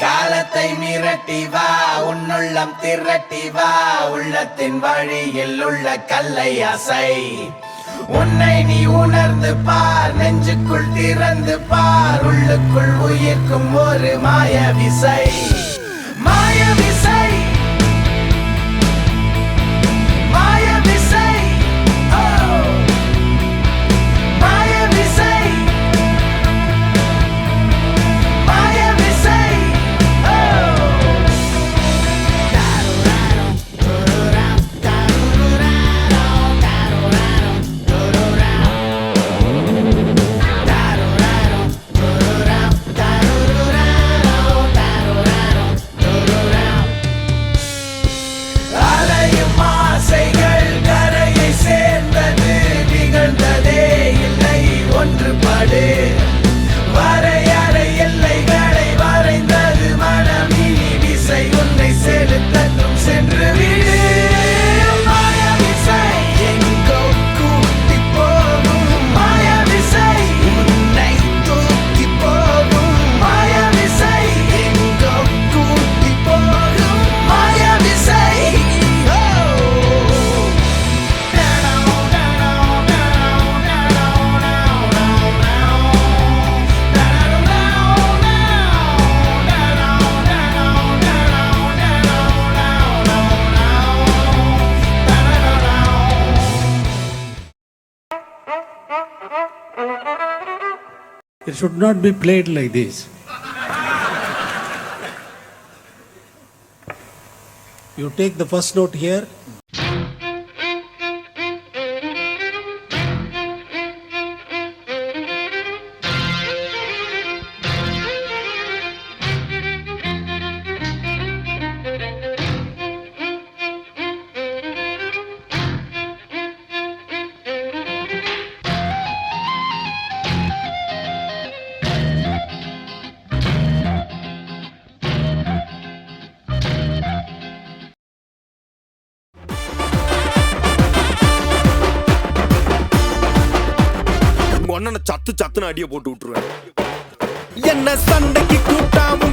காலத்தை மிரட்டி வா, உன்னுள்ளம் திரட்டி வா, உள்ளத்தின் வழியில் உள்ள கல்லை அசை. உன்னை நீ உணர்ந்து பார், நெஞ்சுக்குள் திறந்து பார், உள்ளுக்குள் உயிர்க்கும் ஒரு மாய விசை. மாய விசை, மாய விசை, மாய விசை, மாய விசை. அலையும் ஆசைகள் கரையை சேர்ந்தது, நிகழ்ந்ததே இல்லை ஒன்றுபடு. வரையறை எல்லைகளை வரைந்தது மனம், இனி விசை உன்னை செலுத்தட்டும், சென்று விடு. மாய விசை எங்கோ கூட்டி போகும், மாய விசை உன்னை தூக்கி போகும். மாய விசை எங்கோ கூட்டி போகும், மாய விசை. It should not be played like this. You take the first note here. சத்து சத்துன்னு அடிய போட்டு விட்டுருவேன். என்ன சண்டைக்கு கூட்டாம